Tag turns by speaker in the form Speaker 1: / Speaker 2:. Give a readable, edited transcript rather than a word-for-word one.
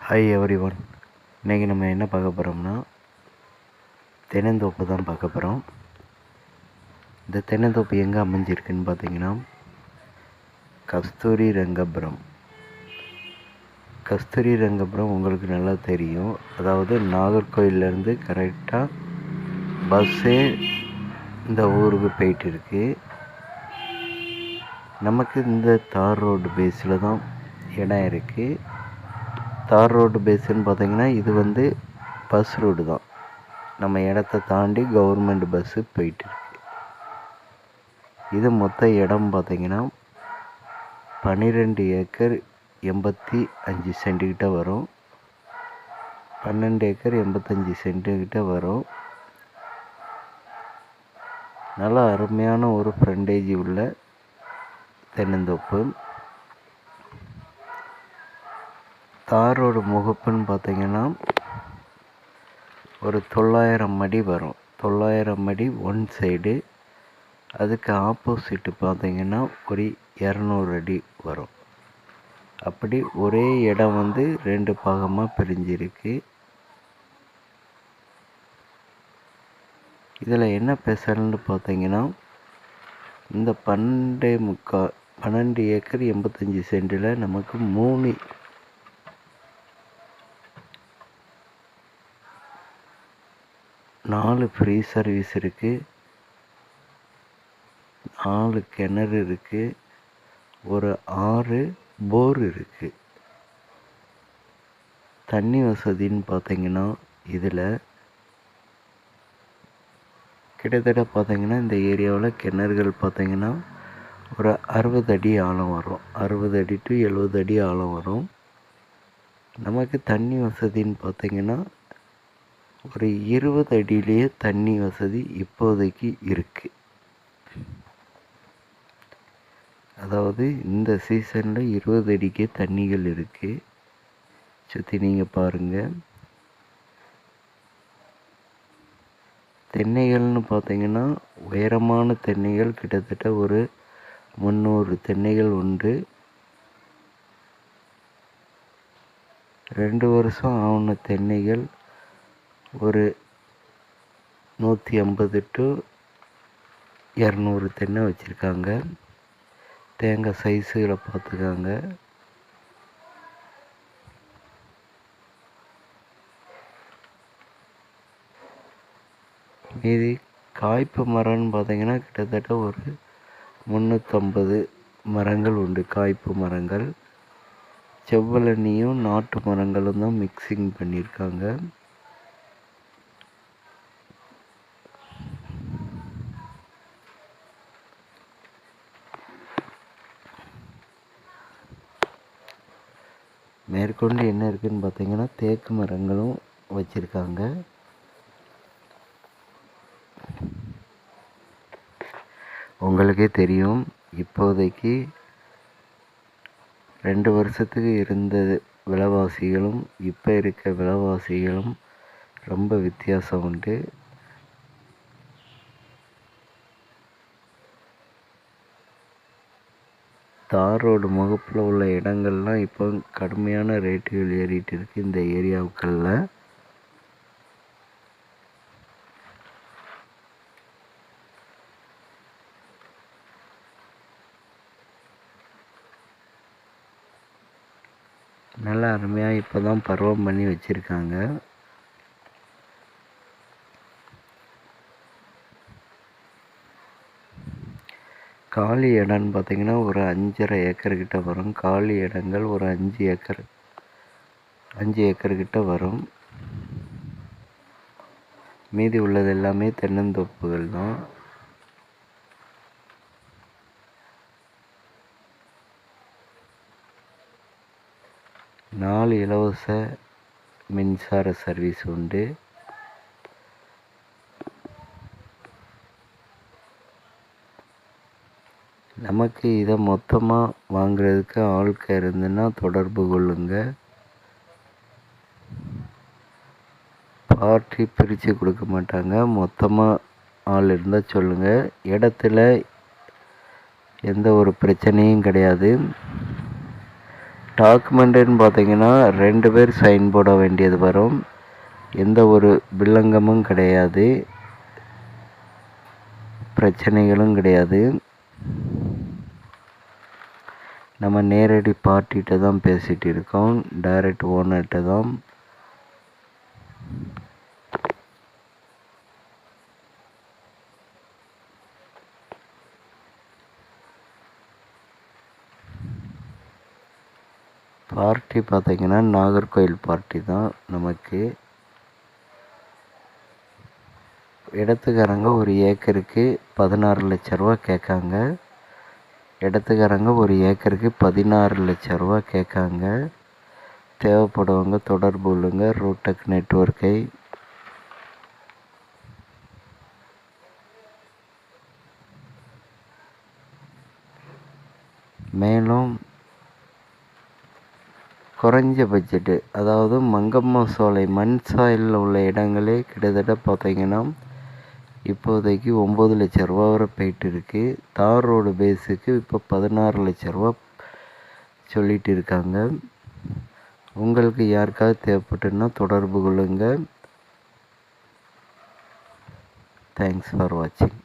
Speaker 1: Hi everyone. இன்றைக்கி நம்ம என்ன பார்க்க போகிறோம்னா தென்னந்தோப்பு தான் பார்க்க போகிறோம். இந்த தென்னந்தோப்பு எங்கே அமைஞ்சிருக்குன்னு பார்த்தீங்கன்னா கஸ்தூரி ரங்கபுரம். கஸ்தூரி ரங்கபுரம் உங்களுக்கு நல்லா தெரியும். அதாவது நாகர்கோயிலேருந்து கரெக்டாக பஸ்ஸே இந்த ஊருக்கு போயிட்டு இருக்கு. நமக்கு இந்த தார் ரோடு பேஸில் தான் இடம் இருக்குது. தார் ரோடு பேஸுன்னு பார்த்தீங்கன்னா இது பஸ் ரோடு தான். நம்ம இடத்த தாண்டி கவர்மெண்ட் பஸ்ஸு போயிட்டுருக்கு. இது மொத்த இடம் பார்த்திங்கன்னா 12 ஏக்கர் 85 சென்ட்டுக்கிட்ட வரும். 12 ஏக்கர் 85 சென்ட்டுக்கிட்ட வரும். நல்லா அருமையான ஒரு ஃப்ரண்டேஜ் உள்ள தென்னந்தோப்பு. தாரோட முகப்புன்னு பார்த்தீங்கன்னா ஒரு 900 அடி வரும். 900 அடி ஒன் சைடு. அதுக்கு ஆப்போசிட்டு பார்த்தீங்கன்னா ஒரு 200 அடி வரும். அப்படி ஒரே இடம் 2 பாகமாக பிரிஞ்சிருக்கு. இதில் என்ன பேசணுன்னு பார்த்தீங்கன்னா இந்த 12 ஏக்கர் 85 சென்டில் நமக்கு 4 ஃப்ரீ சர்வீஸ் இருக்குது, 4 கிணறு இருக்குது, ஒரு 6 போர் இருக்குது. தண்ணி வசதின்னு பார்த்தீங்கன்னா இதில் கிட்டத்தட்ட பார்த்தீங்கன்னா இந்த ஏரியாவில் கிணறுகள் பார்த்தீங்கன்னா ஒரு 60 அடி ஆழம் வரும். 60 அடி டு 70 அடி ஆழம் வரும். நமக்கு தண்ணி வசதின்னு பார்த்தீங்கன்னா ஒரு 20 அடியிலேயே தண்ணி வசதி இப்போதைக்கு இருக்குது. அதாவது இந்த சீசனில் 20 அடிக்கே தண்ணிகள் இருக்குது. சுற்றி நீங்கள் பாருங்கள். தென்னைகள்னு பார்த்தீங்கன்னா உயரமான தென்னைகள் கிட்டத்தட்ட ஒரு 300 தென்னைகள் உண்டு. 2 வருஷம் ஆன தென்னைகள் ஒரு 150 டு 200 தென்னை வச்சுருக்காங்க. தேங்காய் சைஸுகளை பார்த்துக்காங்க. மீதி காய்ப்பு மரம்னு பார்த்தீங்கன்னா கிட்டத்தட்ட ஒரு 350 மரங்கள் உண்டு. காய்ப்பு மரங்கள் செவ்வழனியும் நாட்டு மரங்களும் தான் மிக்சிங் பண்ணியிருக்காங்க. மேற்கொண்டு என்ன இருக்குதுன்னு பார்த்தீங்கன்னா தேக்கு மரங்களும் வச்சுருக்காங்க. உங்களுக்கே தெரியும் இப்போதைக்கு 2 வருஷத்துக்கு இருந்த விலைவாசிகளும் இப்போ இருக்க விலைவாசிகளும் ரொம்ப வித்தியாசம் உண்டு. தார் ரோடு முகப்பில் உள்ள இடங்கள்லாம் இப்போ கடுமையான ரேட்டுகள் ஏறிட்டு இருக்குது. இந்த ஏரியாவுக்களில் நல்லா அருமையாக இப்போ தான் பருவம் பண்ணி வச்சுருக்காங்க. காலி இடம்னு பார்த்திங்கன்னா ஒரு 5.5 ஏக்கர்கிட்ட வரும். காலி இடங்கள் ஒரு 5 ஏக்கர்கிட்ட வரும். மீதி உள்ளது எல்லாமே தென்னந்தோப்புகள் தான். நாலு இலவச மின்சார சர்வீஸ் உண்டு. நமக்கு இதை மொத்தமாக வாங்குறதுக்கு ஆட்க இருந்துன்னா தொடர்பு கொள்ளுங்க. பார்ட்டி பிரித்து கொடுக்க மாட்டாங்க. மொத்தமாக ஆள் இருந்தால் சொல்லுங்கள். இடத்துல எந்த ஒரு பிரச்சனையும் கிடையாது. டாக்குமெண்ட்டுன்னு பார்த்தீங்கன்னா 2 பேர் சைன் போட வேண்டியது வரும். எந்த ஒரு வில்லங்கமும் கிடையாது, பிரச்சனைகளும் கிடையாது. நம்ம நேரடி பார்ட்டிகிட்ட தான் பேசிகிட்டு இருக்கோம், டைரக்ட் ஓனர்கிட்ட தான். பார்ட்டி பார்த்தீங்கன்னா நாகர்கோயில் பார்ட்டி தான். நமக்கு இடத்துக்காரங்க ஒரு ஏக்கருக்கு 16 லட்ச ரூபா கேட்காங்க. இடத்துக்காரங்க ஒரு ஏக்கருக்கு 16 லட்ச ரூபா கேட்காங்க. தேவைப்படுவங்க தொடர்பு கொள்ளுங்க ரூடெக் நெட்வொர்க்கை. மேலும் குறைஞ்ச பட்ஜெட்டு, அதாவது மங்கம்மா சோலை மண் சாயலில் உள்ள இடங்களே கிட்டத்தட்ட பார்த்தீங்கன்னா இப்போதைக்கு 9 லட்ச ரூபா வரை போயிட்டு இருக்குது. தார் ரோடு பேஸுக்கு இப்போ 16 லட்ச ரூபா சொல்லிட்டு இருக்காங்க. உங்களுக்கு யாருக்காவது தேவைப்பட்டுன்னா தொடர்பு கொள்ளுங்கள். தேங்க்ஸ் ஃபார் வாட்சிங்.